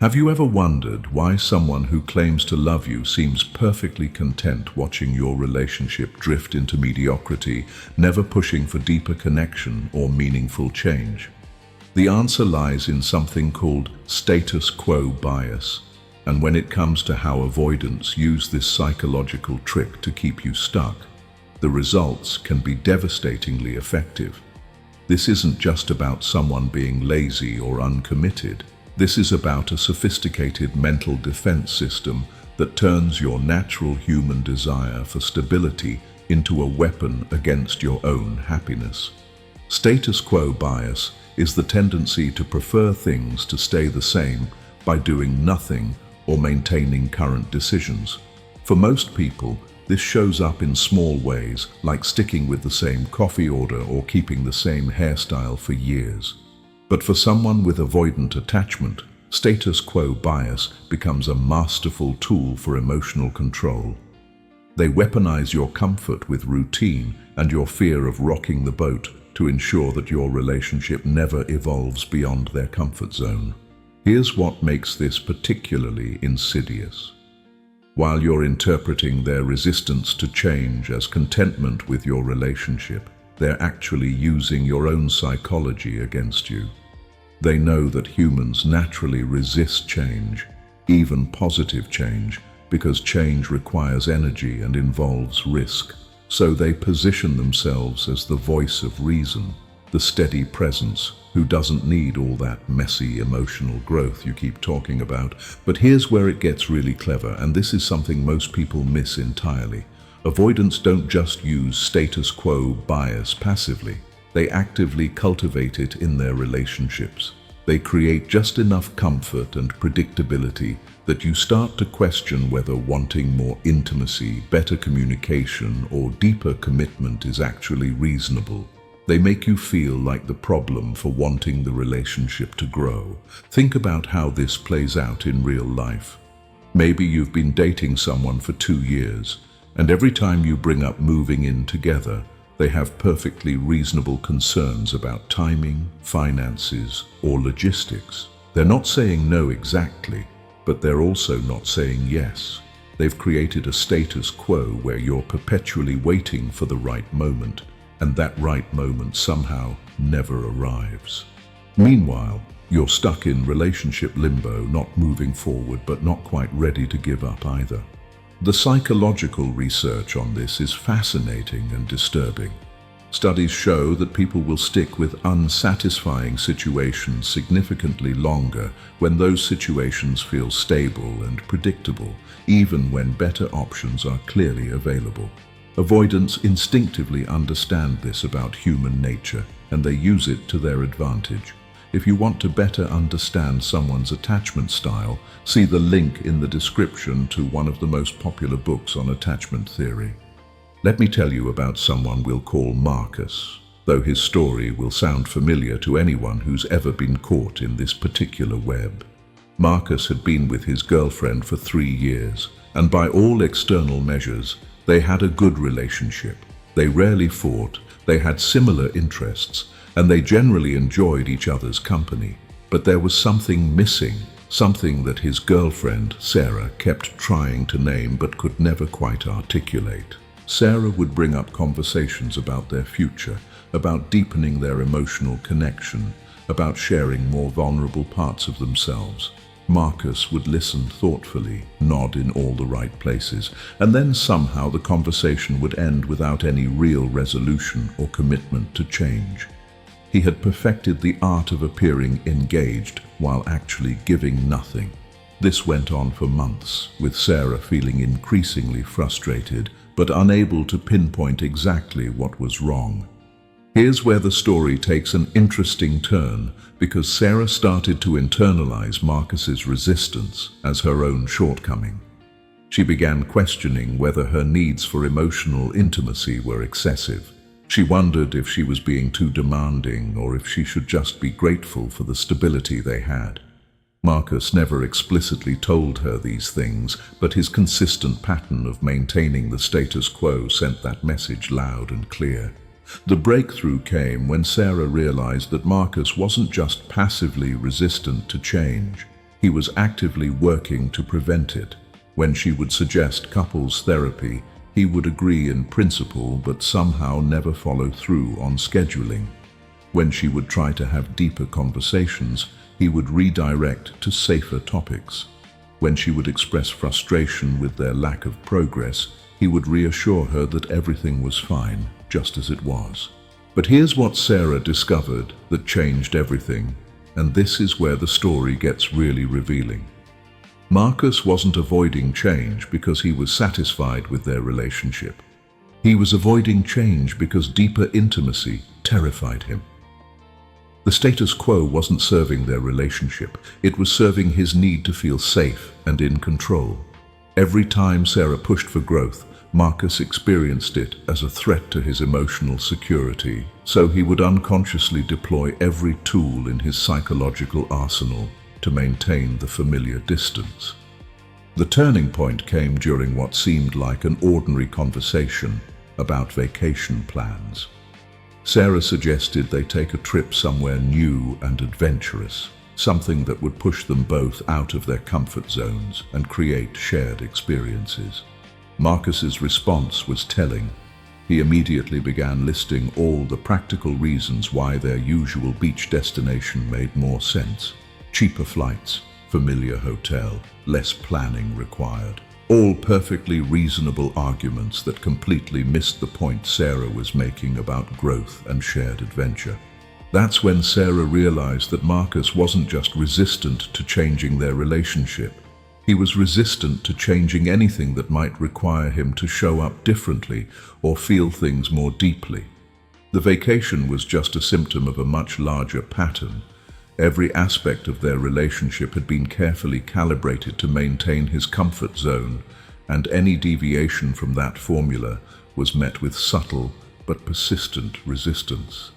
Have you ever wondered why someone who claims to love you seems perfectly content watching your relationship drift into mediocrity, never pushing for deeper connection or meaningful change? The answer lies in something called status quo bias, and when it comes to how avoidants use this psychological trick to keep you stuck, the results can be devastatingly effective. This isn't just about someone being lazy or uncommitted. This is about a sophisticated mental defense system that turns your natural human desire for stability into a weapon against your own happiness. Status quo bias is the tendency to prefer things to stay the same by doing nothing or maintaining current decisions. For most people, this shows up in small ways, like sticking with the same coffee order or keeping the same hairstyle for years. But for someone with avoidant attachment, status quo bias becomes a masterful tool for emotional control. They weaponize your comfort with routine and your fear of rocking the boat to ensure that your relationship never evolves beyond their comfort zone. Here's what makes this particularly insidious. While you're interpreting their resistance to change as contentment with your relationship, they're actually using your own psychology against you. They know that humans naturally resist change, even positive change, because change requires energy and involves risk. So they position themselves as the voice of reason, the steady presence who doesn't need all that messy emotional growth you keep talking about. But here's where it gets really clever, and this is something most people miss entirely. Avoidants don't just use status quo bias passively. They actively cultivate it in their relationships. They create just enough comfort and predictability that you start to question whether wanting more intimacy, better communication, or deeper commitment is actually reasonable. They make you feel like the problem for wanting the relationship to grow. Think about how this plays out in real life. Maybe you've been dating someone for 2 years, and every time you bring up moving in together, they have perfectly reasonable concerns about timing, finances, or logistics. They're not saying no exactly, but they're also not saying yes. They've created a status quo where you're perpetually waiting for the right moment, and that right moment somehow never arrives. Meanwhile, you're stuck in relationship limbo, not moving forward but not quite ready to give up either. The psychological research on this is fascinating and disturbing. Studies show that people will stick with unsatisfying situations significantly longer when those situations feel stable and predictable, even when better options are clearly available. Avoidants instinctively understand this about human nature, and they use it to their advantage. If you want to better understand someone's attachment style, see the link in the description to one of the most popular books on attachment theory. Let me tell you about someone we'll call Marcus, though his story will sound familiar to anyone who's ever been caught in this particular web. Marcus had been with his girlfriend for 3 years, and by all external measures, they had a good relationship. They rarely fought, they had similar interests, and they generally enjoyed each other's company. But there was something missing, something that his girlfriend, Sarah, kept trying to name but could never quite articulate. Sarah would bring up conversations about their future, about deepening their emotional connection, about sharing more vulnerable parts of themselves. Marcus would listen thoughtfully, nod in all the right places, and then somehow the conversation would end without any real resolution or commitment to change. He had perfected the art of appearing engaged while actually giving nothing. This went on for months, with Sarah feeling increasingly frustrated but unable to pinpoint exactly what was wrong. Here's where the story takes an interesting turn, because Sarah started to internalize Marcus's resistance as her own shortcoming. She began questioning whether her needs for emotional intimacy were excessive. She wondered if she was being too demanding or if she should just be grateful for the stability they had. Marcus never explicitly told her these things, but his consistent pattern of maintaining the status quo sent that message loud and clear. The breakthrough came when Sarah realized that Marcus wasn't just passively resistant to change. He was actively working to prevent it. When she would suggest couples therapy, he would agree in principle but somehow never follow through on scheduling. When she would try to have deeper conversations, he would redirect to safer topics. When she would express frustration with their lack of progress, he would reassure her that everything was fine, just as it was. But here's what Sarah discovered that changed everything, and this is where the story gets really revealing. Marcus wasn't avoiding change because he was satisfied with their relationship. He was avoiding change because deeper intimacy terrified him. The status quo wasn't serving their relationship, it was serving his need to feel safe and in control. Every time Sarah pushed for growth, Marcus experienced it as a threat to his emotional security, so he would unconsciously deploy every tool in his psychological arsenal to maintain the familiar distance. The turning point came during what seemed like an ordinary conversation about vacation plans. Sarah suggested they take a trip somewhere new and adventurous, something that would push them both out of their comfort zones and create shared experiences. Marcus's response was telling. He immediately began listing all the practical reasons why their usual beach destination made more sense. Cheaper flights, familiar hotel, less planning required. All perfectly reasonable arguments that completely missed the point Sarah was making about growth and shared adventure. That's when Sarah realized that Marcus wasn't just resistant to changing their relationship. He was resistant to changing anything that might require him to show up differently or feel things more deeply. The vacation was just a symptom of a much larger pattern. Every aspect of their relationship had been carefully calibrated to maintain his comfort zone, and any deviation from that formula was met with subtle but persistent resistance.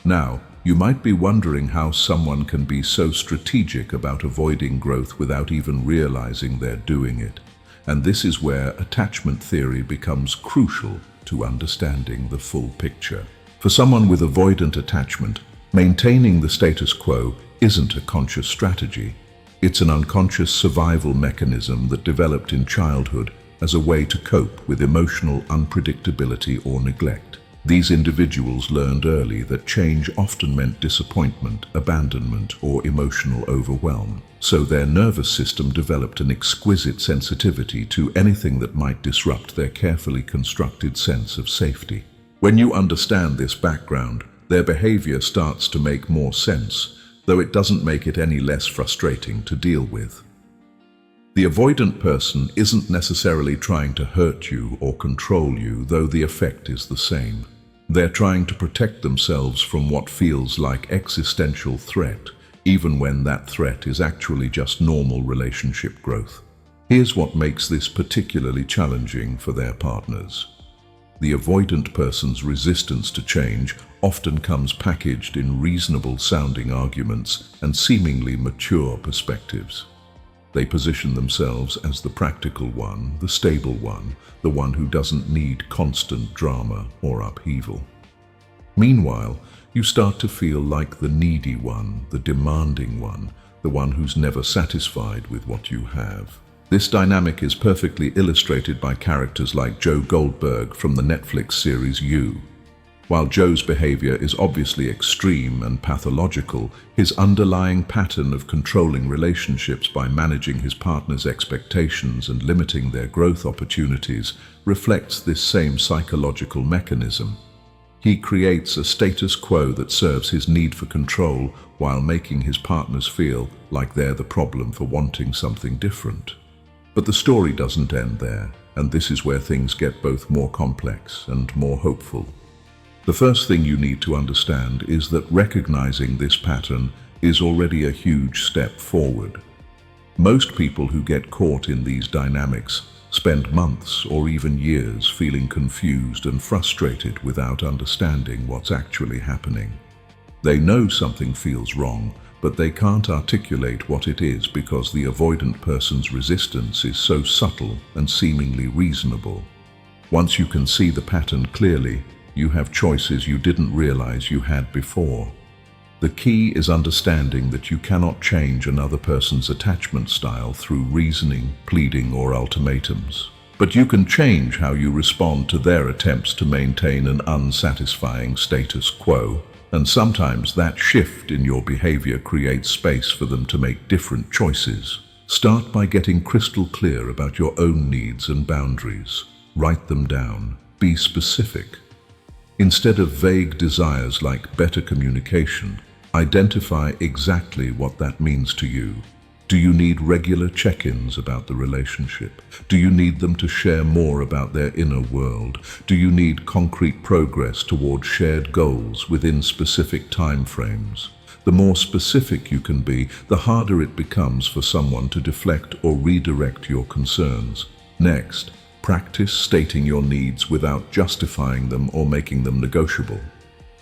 Now, you might be wondering how someone can be so strategic about avoiding growth without even realizing they're doing it. And this is where attachment theory becomes crucial to understanding the full picture. For someone with avoidant attachment, maintaining the status quo isn't a conscious strategy. It's an unconscious survival mechanism that developed in childhood as a way to cope with emotional unpredictability or neglect. These individuals learned early that change often meant disappointment, abandonment, or emotional overwhelm. So their nervous system developed an exquisite sensitivity to anything that might disrupt their carefully constructed sense of safety. When you understand this background, their behavior starts to make more sense, though it doesn't make it any less frustrating to deal with. The avoidant person isn't necessarily trying to hurt you or control you, though the effect is the same. They're trying to protect themselves from what feels like existential threat, even when that threat is actually just normal relationship growth. Here's what makes this particularly challenging for their partners. The avoidant person's resistance to change often comes packaged in reasonable-sounding arguments and seemingly mature perspectives. They position themselves as the practical one, the stable one, the one who doesn't need constant drama or upheaval. Meanwhile, you start to feel like the needy one, the demanding one, the one who's never satisfied with what you have. This dynamic is perfectly illustrated by characters like Joe Goldberg from the Netflix series You. While Joe's behavior is obviously extreme and pathological, his underlying pattern of controlling relationships by managing his partner's expectations and limiting their growth opportunities reflects this same psychological mechanism. He creates a status quo that serves his need for control while making his partners feel like they're the problem for wanting something different. But the story doesn't end there, and this is where things get both more complex and more hopeful. The first thing you need to understand is that recognizing this pattern is already a huge step forward. Most people who get caught in these dynamics spend months or even years feeling confused and frustrated without understanding what's actually happening. They know something feels wrong, but they can't articulate what it is because the avoidant person's resistance is so subtle and seemingly reasonable. Once you can see the pattern clearly, you have choices you didn't realize you had before. The key is understanding that you cannot change another person's attachment style through reasoning, pleading, or ultimatums. But you can change how you respond to their attempts to maintain an unsatisfying status quo, and sometimes that shift in your behavior creates space for them to make different choices. Start by getting crystal clear about your own needs and boundaries. Write them down. Be specific. Instead of vague desires like better communication, identify exactly what that means to you. Do you need regular check-ins about the relationship? Do you need them to share more about their inner world? Do you need concrete progress toward shared goals within specific time frames? The more specific you can be, the harder it becomes for someone to deflect or redirect your concerns. Next, practice stating your needs without justifying them or making them negotiable.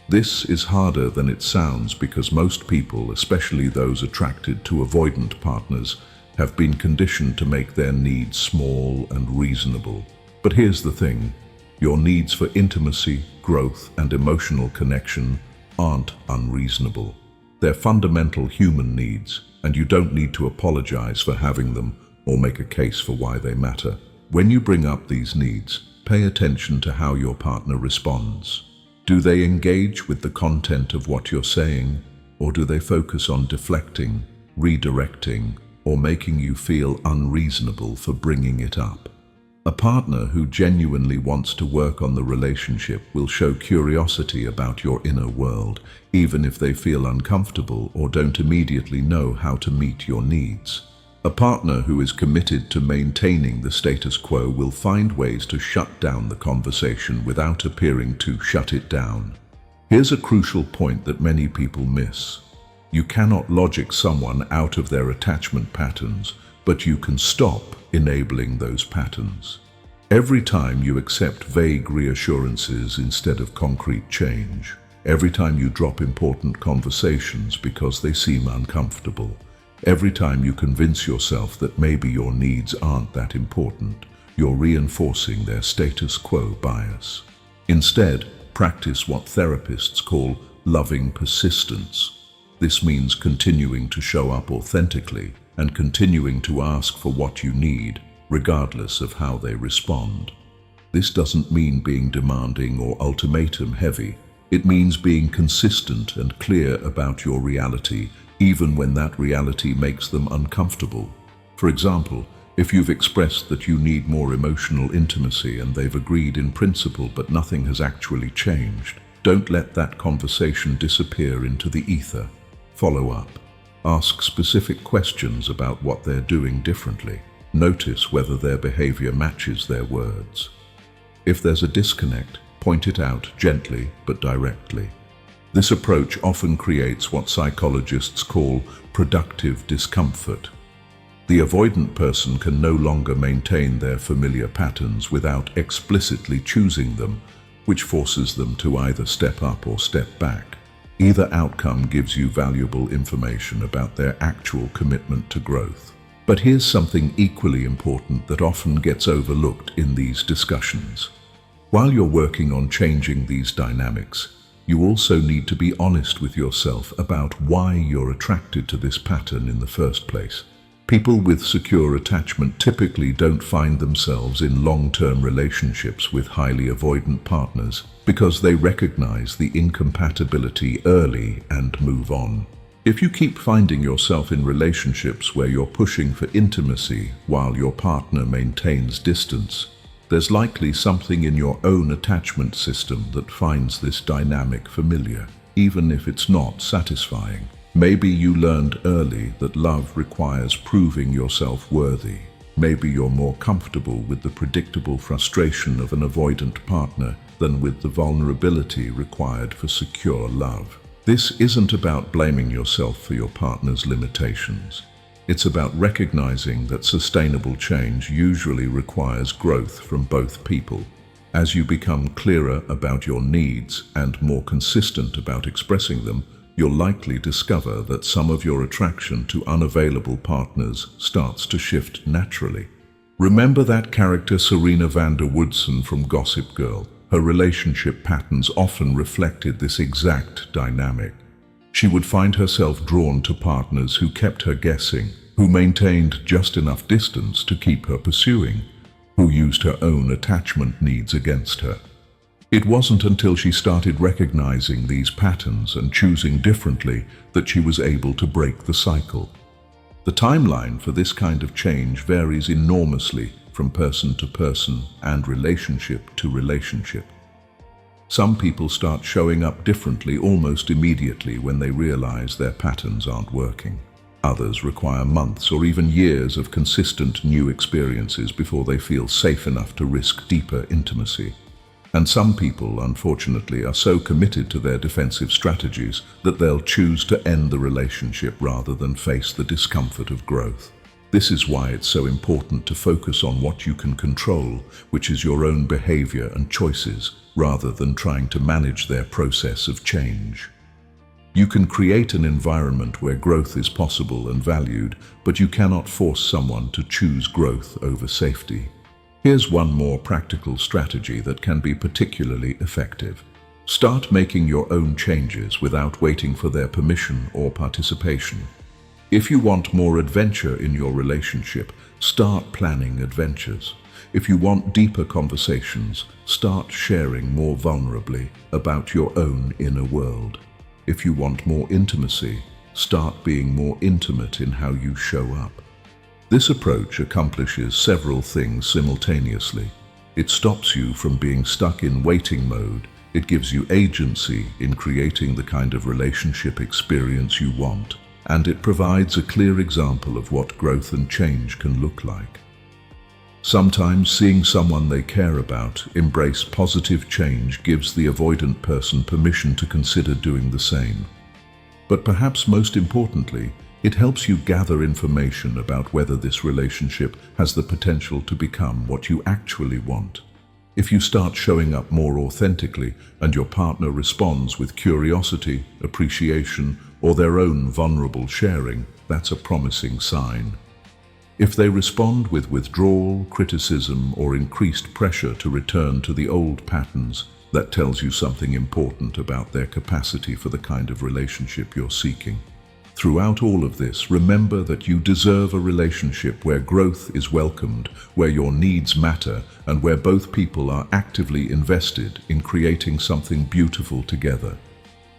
This is harder than it sounds because most people, especially those attracted to avoidant partners, have been conditioned to make their needs small and reasonable. But here's the thing, your needs for intimacy, growth, and emotional connection aren't unreasonable. They're fundamental human needs, and you don't need to apologize for having them or make a case for why they matter. When you bring up these needs, pay attention to how your partner responds. Do they engage with the content of what you're saying, or do they focus on deflecting, redirecting, or making you feel unreasonable for bringing it up? A partner who genuinely wants to work on the relationship will show curiosity about your inner world, even if they feel uncomfortable or don't immediately know how to meet your needs. A partner who is committed to maintaining the status quo will find ways to shut down the conversation without appearing to shut it down. Here's a crucial point that many people miss. You cannot logic someone out of their attachment patterns, but you can stop enabling those patterns. Every time you accept vague reassurances instead of concrete change, every time you drop important conversations because they seem uncomfortable, every time you convince yourself that maybe your needs aren't that important, you're reinforcing their status quo bias. Instead, practice what therapists call loving persistence. This means continuing to show up authentically and continuing to ask for what you need, regardless of how they respond. This doesn't mean being demanding or ultimatum heavy. It means being consistent and clear about your reality, even when that reality makes them uncomfortable. For example, if you've expressed that you need more emotional intimacy and they've agreed in principle but nothing has actually changed, don't let that conversation disappear into the ether. Follow up. Ask specific questions about what they're doing differently. Notice whether their behavior matches their words. If there's a disconnect, point it out gently but directly. This approach often creates what psychologists call productive discomfort. The avoidant person can no longer maintain their familiar patterns without explicitly choosing them, which forces them to either step up or step back. Either outcome gives you valuable information about their actual commitment to growth. But here's something equally important that often gets overlooked in these discussions. While you're working on changing these dynamics, you also need to be honest with yourself about why you're attracted to this pattern in the first place. People with secure attachment typically don't find themselves in long-term relationships with highly avoidant partners because they recognize the incompatibility early and move on. If you keep finding yourself in relationships where you're pushing for intimacy while your partner maintains distance, there's likely something in your own attachment system that finds this dynamic familiar, even if it's not satisfying. Maybe you learned early that love requires proving yourself worthy. Maybe you're more comfortable with the predictable frustration of an avoidant partner than with the vulnerability required for secure love. This isn't about blaming yourself for your partner's limitations. It's about recognizing that sustainable change usually requires growth from both people. As you become clearer about your needs and more consistent about expressing them, you'll likely discover that some of your attraction to unavailable partners starts to shift naturally. Remember that character Serena van der Woodsen from Gossip Girl? Her relationship patterns often reflected this exact dynamic. She would find herself drawn to partners who kept her guessing, who maintained just enough distance to keep her pursuing, who used her own attachment needs against her. It wasn't until she started recognizing these patterns and choosing differently that she was able to break the cycle. The timeline for this kind of change varies enormously from person to person and relationship to relationship. Some people start showing up differently almost immediately when they realize their patterns aren't working. Others require months or even years of consistent new experiences before they feel safe enough to risk deeper intimacy. And some people, unfortunately, are so committed to their defensive strategies that they'll choose to end the relationship rather than face the discomfort of growth. This is why it's so important to focus on what you can control, which is your own behavior and choices, rather than trying to manage their process of change. You can create an environment where growth is possible and valued, but you cannot force someone to choose growth over safety. Here's one more practical strategy that can be particularly effective. Start making your own changes without waiting for their permission or participation. If you want more adventure in your relationship, start planning adventures. If you want deeper conversations, start sharing more vulnerably about your own inner world. If you want more intimacy, start being more intimate in how you show up. This approach accomplishes several things simultaneously. It stops you from being stuck in waiting mode. It gives you agency in creating the kind of relationship experience you want, and it provides a clear example of what growth and change can look like. Sometimes seeing someone they care about embrace positive change gives the avoidant person permission to consider doing the same. But perhaps most importantly, it helps you gather information about whether this relationship has the potential to become what you actually want. If you start showing up more authentically and your partner responds with curiosity, appreciation, or their own vulnerable sharing, that's a promising sign. If they respond with withdrawal, criticism, or increased pressure to return to the old patterns, that tells you something important about their capacity for the kind of relationship you're seeking. Throughout all of this, remember that you deserve a relationship where growth is welcomed, where your needs matter, and where both people are actively invested in creating something beautiful together.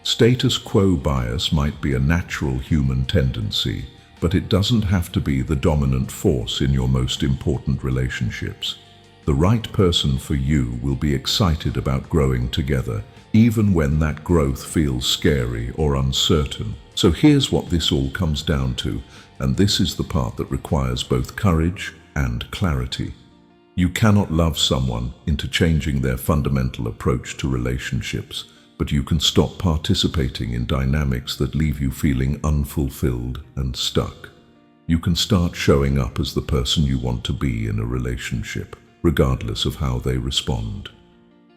Status quo bias might be a natural human tendency, but it doesn't have to be the dominant force in your most important relationships. The right person for you will be excited about growing together, even when that growth feels scary or uncertain. So here's what this all comes down to, and this is the part that requires both courage and clarity. You cannot love someone into changing their fundamental approach to relationships, but you can stop participating in dynamics that leave you feeling unfulfilled and stuck. You can start showing up as the person you want to be in a relationship, regardless of how they respond.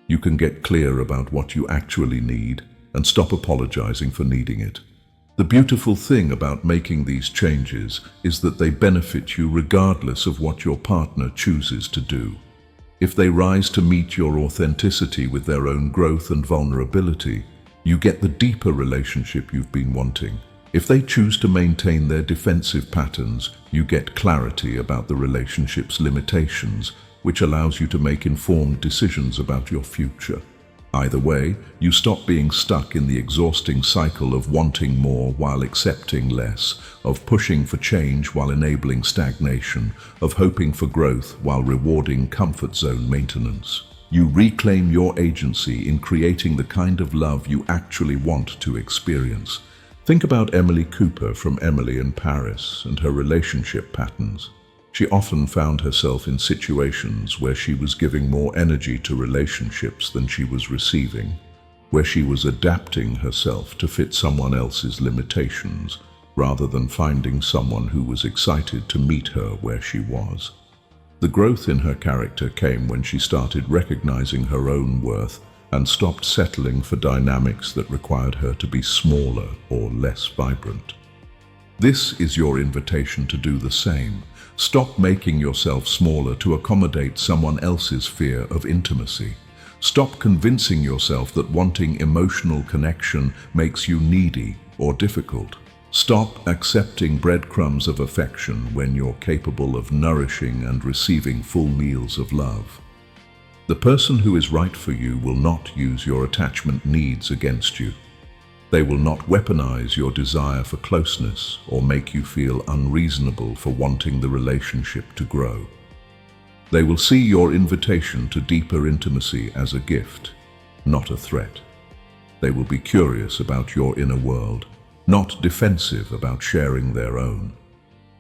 You can get clear about what you actually need and stop apologizing for needing it. The beautiful thing about making these changes is that they benefit you regardless of what your partner chooses to do. If they rise to meet your authenticity with their own growth and vulnerability, you get the deeper relationship you've been wanting. If they choose to maintain their defensive patterns, you get clarity about the relationship's limitations, which allows you to make informed decisions about your future. Either way, you stop being stuck in the exhausting cycle of wanting more while accepting less, of pushing for change while enabling stagnation, of hoping for growth while rewarding comfort zone maintenance. You reclaim your agency in creating the kind of love you actually want to experience. Think about Emily Cooper from Emily in Paris and her relationship patterns. She often found herself in situations where she was giving more energy to relationships than she was receiving, where she was adapting herself to fit someone else's limitations, rather than finding someone who was excited to meet her where she was. The growth in her character came when she started recognizing her own worth and stopped settling for dynamics that required her to be smaller or less vibrant. This is your invitation to do the same. Stop making yourself smaller to accommodate someone else's fear of intimacy. Stop convincing yourself that wanting emotional connection makes you needy, or difficult. Stop accepting breadcrumbs of affection when you're capable of nourishing and receiving full meals of love. The person who is right for you will not use your attachment needs against you. They will not weaponize your desire for closeness or make you feel unreasonable for wanting the relationship to grow. They will see your invitation to deeper intimacy as a gift, not a threat. They will be curious about your inner world, not defensive about sharing their own.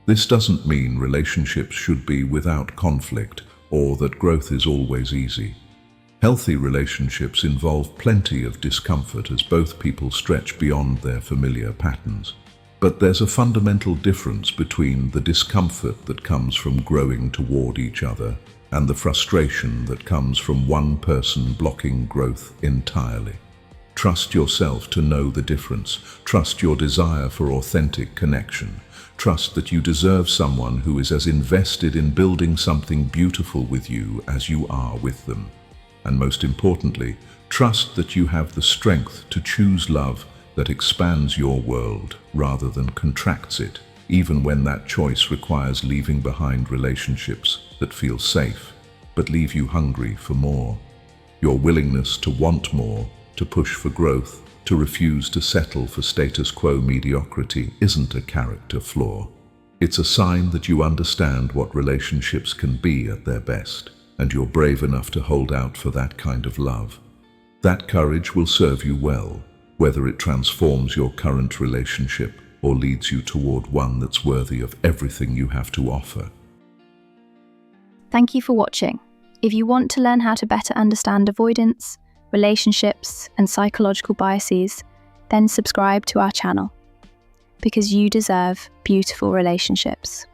This doesn't mean relationships should be without conflict or that growth is always easy. Healthy relationships involve plenty of discomfort as both people stretch beyond their familiar patterns. But there's a fundamental difference between the discomfort that comes from growing toward each other and the frustration that comes from one person blocking growth entirely. Trust yourself to know the difference. Trust your desire for authentic connection. Trust that you deserve someone who is as invested in building something beautiful with you as you are with them. And most importantly, trust that you have the strength to choose love that expands your world rather than contracts it, even when that choice requires leaving behind relationships that feel safe but leave you hungry for more. Your willingness to want more, to push for growth, to refuse to settle for status quo mediocrity isn't a character flaw. It's a sign that you understand what relationships can be at their best, and you're brave enough to hold out for that kind of love. That courage will serve you well, whether it transforms your current relationship or leads you toward one that's worthy of everything you have to offer. Thank you for watching. If you want to learn how to better understand avoidance, relationships, and psychological biases, then subscribe to our channel, because you deserve beautiful relationships.